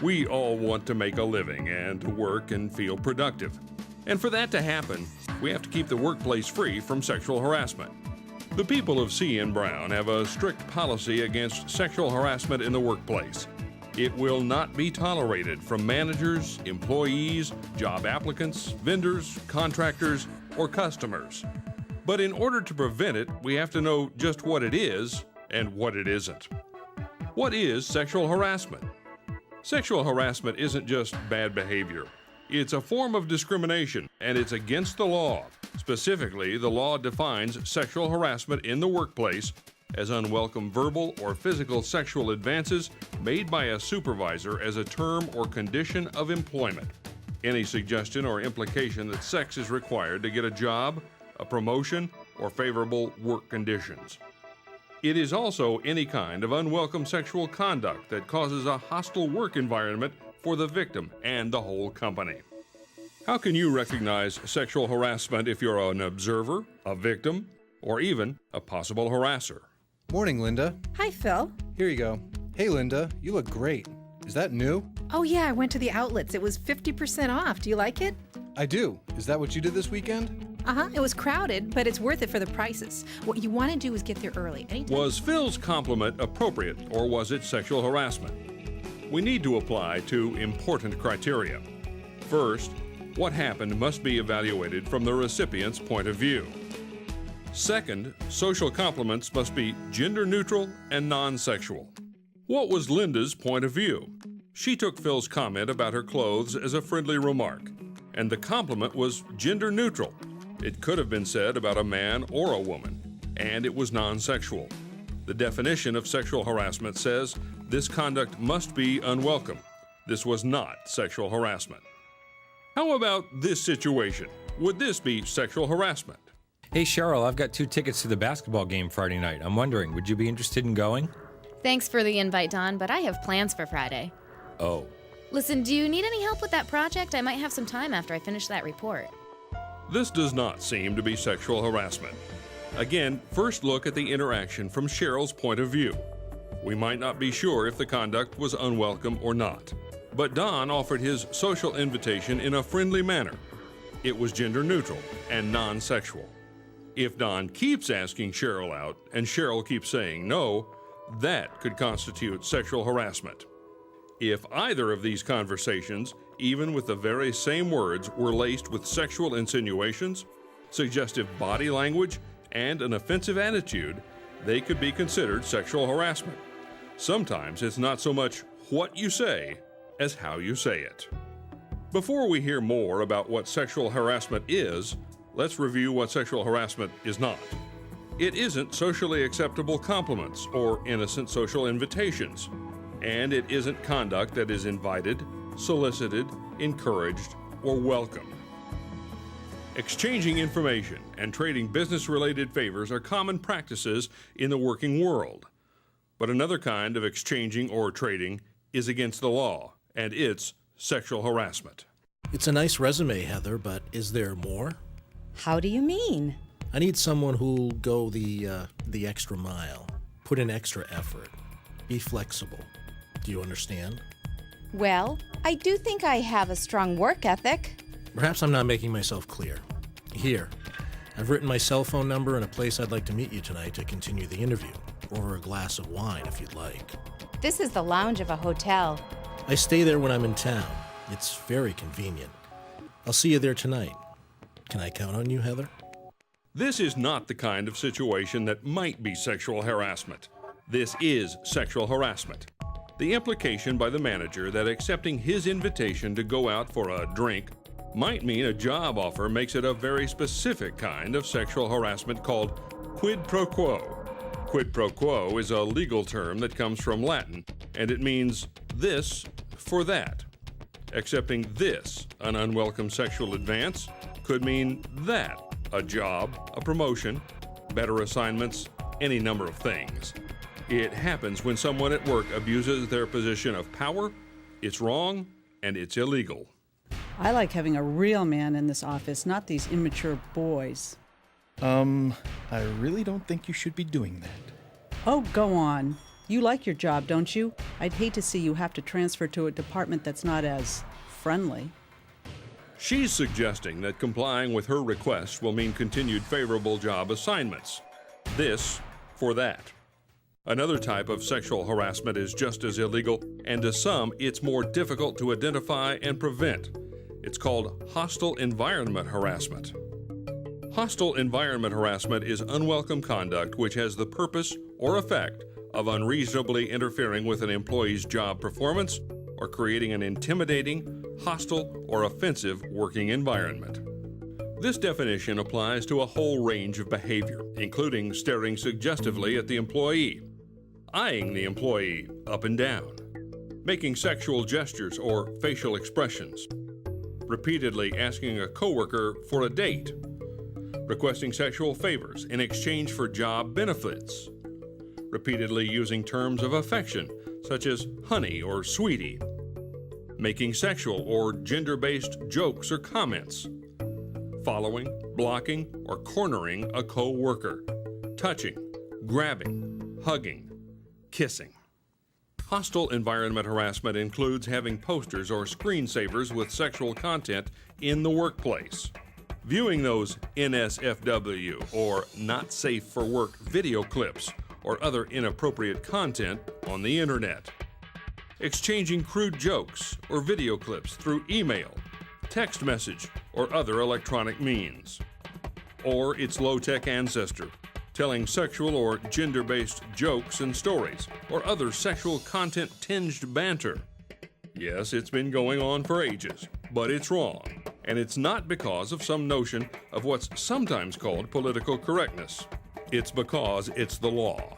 We all want to make a living and to work and feel productive. And for that to happen, we have to keep the workplace free from sexual harassment. The people of C.N. Brown have a strict policy against sexual harassment in the workplace. It will not be tolerated from managers, employees, job applicants, vendors, contractors, or customers. But in order to prevent it, we have to know just what it is and what it isn't. What is sexual harassment? Sexual harassment isn't just bad behavior. It's a form of discrimination, and it's against the law. Specifically, the law defines sexual harassment in the workplace as unwelcome verbal or physical sexual advances made by a supervisor as a term or condition of employment. Any suggestion or implication that sex is required to get a job, a promotion, or favorable work conditions. It is also any kind of unwelcome sexual conduct that causes a hostile work environment for the victim and the whole company. How can you recognize sexual harassment if you're an observer, a victim, or even a possible harasser? Morning, Linda. Hi, Phil. Here you go. Hey, Linda, you look great. Is that new? Oh, yeah, I went to the outlets. It was 50% off. Do you like it? I do. Is that what you did this weekend? It was crowded, but it's worth it for the prices. What you want to do is get there early. Anytime. Was Phil's compliment appropriate, or was it sexual harassment? We need to apply two important criteria. First, what happened must be evaluated from the recipient's point of view. Second, social compliments must be gender-neutral and non-sexual. What was Linda's point of view? She took Phil's comment about her clothes as a friendly remark, and the compliment was gender-neutral. It could have been said about a man or a woman, and it was non-sexual. The definition of sexual harassment says this conduct must be unwelcome. This was not sexual harassment. How about this situation? Would this be sexual harassment? Hey, Cheryl, I've got 2 tickets to the basketball game Friday night. I'm wondering, would you be interested in going? Thanks for the invite, Don, but I have plans for Friday. Oh. Listen, do you need any help with that project? I might have some time after I finish that report. This does not seem to be sexual harassment. Again, first look at the interaction from Cheryl's point of view. We might not be sure if the conduct was unwelcome or not, but Don offered his social invitation in a friendly manner. It was gender neutral and non-sexual. If Don keeps asking Cheryl out and Cheryl keeps saying no, that could constitute sexual harassment. If either of these conversations, even with the very same words, were laced with sexual insinuations, suggestive body language, and an offensive attitude, they could be considered sexual harassment. Sometimes it's not so much what you say as how you say it. Before we hear more about what sexual harassment is, let's review what sexual harassment is not. It isn't socially acceptable compliments or innocent social invitations, and it isn't conduct that is invited, solicited, encouraged, or welcomed. Exchanging information and trading business-related favors are common practices in the working world. But another kind of exchanging or trading is against the law, and it's sexual harassment. It's a nice resume, Heather, but is there more? How do you mean? I need someone who'll go the extra mile, put in extra effort, be flexible. Do you understand? Well, I do think I have a strong work ethic. Perhaps I'm not making myself clear. Here, I've written my cell phone number and a place I'd like to meet you tonight to continue the interview. Over a glass of wine, if you'd like. This is the lounge of a hotel. I stay there when I'm in town. It's very convenient. I'll see you there tonight. Can I count on you, Heather? This is not the kind of situation that might be sexual harassment. This is sexual harassment. The implication by the manager that accepting his invitation to go out for a drink might mean a job offer makes it a very specific kind of sexual harassment called quid pro quo. Quid pro quo is a legal term that comes from Latin, and it means this for that. Accepting this, an unwelcome sexual advance, could mean that, a job, a promotion, better assignments, any number of things. It happens when someone at work abuses their position of power. It's wrong, and it's illegal. I like having a real man in this office, not these immature boys. I really don't think you should be doing that. Oh, go on. You like your job, don't you? I'd hate to see you have to transfer to a department that's not as friendly. She's suggesting that complying with her request will mean continued favorable job assignments. This for that. Another type of sexual harassment is just as illegal, and to some, it's more difficult to identify and prevent. It's called hostile environment harassment. Hostile environment harassment is unwelcome conduct which has the purpose or effect of unreasonably interfering with an employee's job performance or creating an intimidating, hostile, or offensive working environment. This definition applies to a whole range of behavior, including staring suggestively at the employee, eyeing the employee up and down, making sexual gestures or facial expressions, repeatedly asking a coworker for a date, requesting sexual favors in exchange for job benefits, repeatedly using terms of affection such as honey or sweetie, making sexual or gender-based jokes or comments, following, blocking, or cornering a co-worker, touching, grabbing, hugging, kissing. Hostile environment harassment includes having posters or screensavers with sexual content in the workplace, viewing those NSFW or not safe for work video clips or other inappropriate content on the internet, exchanging crude jokes or video clips through email, text message, or other electronic means, or its low-tech ancestor, telling sexual or gender-based jokes and stories, or other sexual content-tinged banter. Yes, it's been going on for ages, but it's wrong, and it's not because of some notion of what's sometimes called political correctness. It's because it's the law.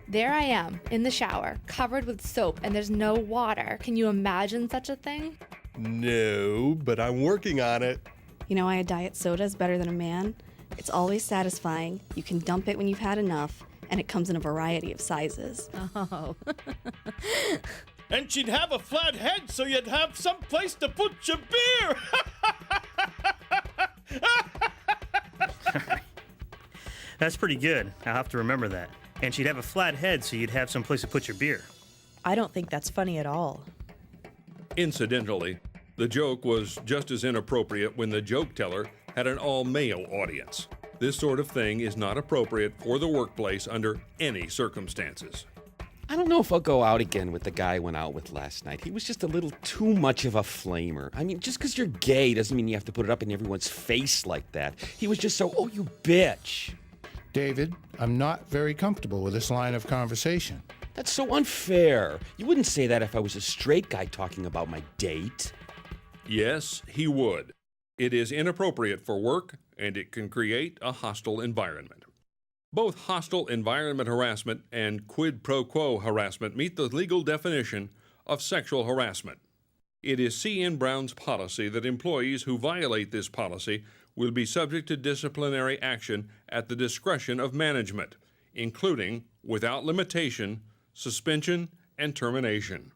There I am, in the shower, covered with soap, and there's no water. Can you imagine such a thing? No, but I'm working on it. You know why a diet soda is better than a man? It's always satisfying, you can dump it when you've had enough, and it comes in a variety of sizes. Oh. And she'd have a flat head so you'd have some place to put your beer! That's pretty good. I'll have to remember that. And she'd have a flat head so you'd have some place to put your beer. I don't think that's funny at all. Incidentally, the joke was just as inappropriate when the joke teller had an all-male audience. This sort of thing is not appropriate for the workplace under any circumstances. I don't know if I'll go out again with the guy I went out with last night. He was just a little too much of a flamer. I mean, just because you're gay doesn't mean you have to put it up in everyone's face like that. He was just so, oh, you bitch. David, I'm not very comfortable with this line of conversation. That's so unfair. You wouldn't say that if I was a straight guy talking about my date. Yes, he would. It is inappropriate for work, and it can create a hostile environment. Both hostile environment harassment and quid pro quo harassment meet the legal definition of sexual harassment. It is C.N. Brown's policy that employees who violate this policy will be subject to disciplinary action at the discretion of management, including, without limitation, suspension and termination.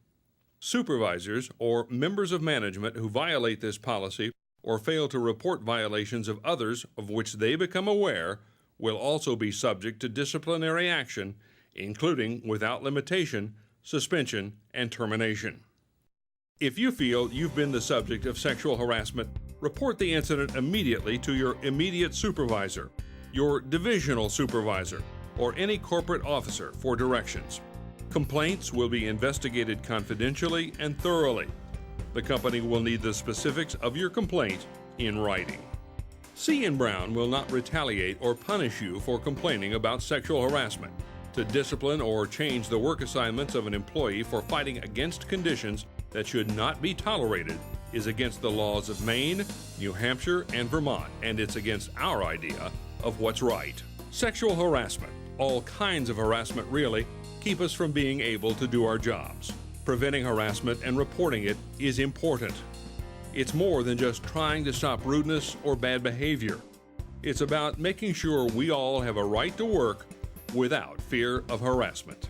Supervisors or members of management who violate this policy or fail to report violations of others of which they become aware will also be subject to disciplinary action, including, without limitation, suspension and termination. If you feel you've been the subject of sexual harassment, report the incident immediately to your immediate supervisor, your divisional supervisor, or any corporate officer for directions. Complaints will be investigated confidentially and thoroughly. The company will need the specifics of your complaint in writing. C.N. Brown will not retaliate or punish you for complaining about sexual harassment. To discipline or change the work assignments of an employee for fighting against conditions that should not be tolerated is against the laws of Maine, New Hampshire, and Vermont, and it's against our idea of what's right. Sexual harassment, all kinds of harassment really, keep us from being able to do our jobs. Preventing harassment and reporting it is important. It's more than just trying to stop rudeness or bad behavior. It's about making sure we all have a right to work without fear of harassment.